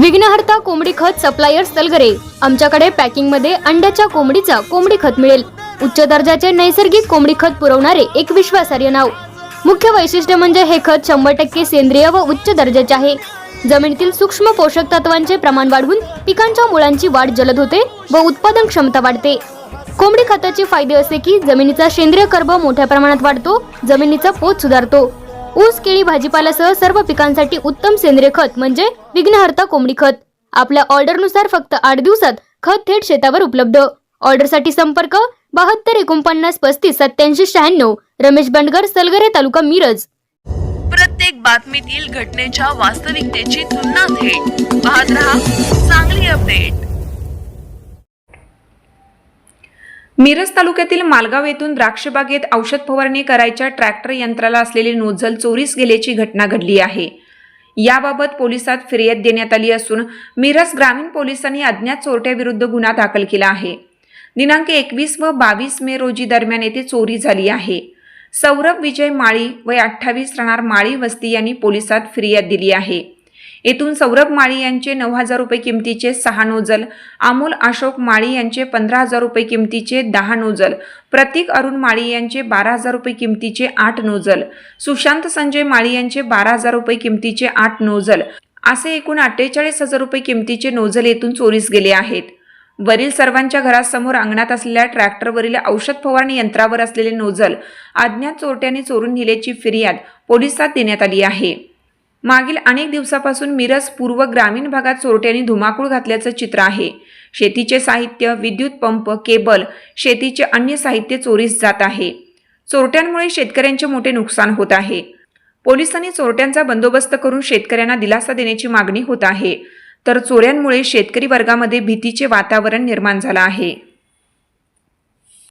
विघ्नहर्ता कोंबडी खत सप्लायर्स सलगरे, आमच्याकडे पॅकिंग मध्ये अंड्याच्या कोंबडीचा कोंबडी खत मिळेल। उच्च दर्जाचे नैसर्गिक कोंबडी खत पुरवणारे एक विश्वासार्ह नाव। मुख्य वैशिष्ट्य म्हणजे हे खत 100% सेंद्रिय व उच्च दर्जाचे आहे। जमिनीतील सूक्ष्म पोषक तत्वांचे प्रमाण वाढवून पिकांच्या मुळांची वाढ जलद होते व उत्पादन क्षमता वाढते। कोंबडी खताचे फायदे असे की जमिनीचा सेंद्रिय कर्ब मोठ्या प्रमाणात वाढतो, जमिनीचा पोत सुधारतो। ऊस, केळी, भाजीपाल्यासह सर्व पिकांसाठी उत्तम सेंद्रिय खत म्हणजे विघ्नहर्ता कोंबडी खत। आपल्या ऑर्डरनुसार फक्त 8 दिवसात खत थेट शेतावर उपलब्ध। ऑर्डरसाठी संपर्क 72 49 35 87 96। रमेश बंडगर, सलगरे, तालुका मिरज। प्रत्येक बातमीतील घटनेच्या वास्तविकतेची तुलना थेट पाहत रहा चांगली अपडेट। मिरज तालुक्यातील मालगाव येथून द्राक्षबागेत औषध फवारणी करायच्या ट्रॅक्टर यंत्राला असलेले नोझल चोरीस गेल्याची घटना घडली आहे। याबाबत पोलिसात फिर्याद देण्यात आली असून मिरज ग्रामीण पोलिसांनी अज्ञात चोरट्याविरुद्ध गुन्हा दाखल केला आहे। दिनांक 21 व 22 मे रोजी दरम्यान येथे चोरी झाली आहे। सौरभ विजय माळी वय 28 राहणार माळी वस्ती यांनी पोलिसात फिर्याद दिली आहे। येथून सौरभ माळी यांचे 9,000 रुपये किमतीचे 6 नोझल, अमोल अशोक माळी यांचे 15,000 रुपये किमतीचे 10 नोझल, प्रतीक अरुण माळी यांचे 12,000 रुपये किमतीचे 8 नोझल, सुशांत संजय माळी यांचे 12,000 रुपये किमतीचे 8 नोझल असे एकूण 48,000 रुपये किमतीचे नोझल येथून चोरीस गेले आहेत। वरील सर्वांच्या घरासमोर अंगणात असलेल्या ट्रॅक्टरवरील औषध फवारणी यंत्रावर असलेले नोझल अज्ञात चोरट्याने चोरून नेल्याची फिर्याद पोलिसात देण्यात आली आहे। मागील अनेक दिवसापासून मिरज पूर्व ग्रामीण भागात चोरट्यांनी धुमाकूळ घातल्याचं चित्र आहे। शेतीचे साहित्य, विद्युत पंप, केबल, शेतीचे अन्य साहित्य चोरीस जात आहे। चोरट्यांमुळे शेतकऱ्यांचे मोठे नुकसान होत आहे। पोलिसांनी चोरट्यांचा बंदोबस्त करून शेतकऱ्यांना दिलासा देण्याची मागणी होत आहे, तर चोऱ्यांमुळे शेतकरी वर्गामध्ये भीतीचे वातावरण निर्माण झाले आहे।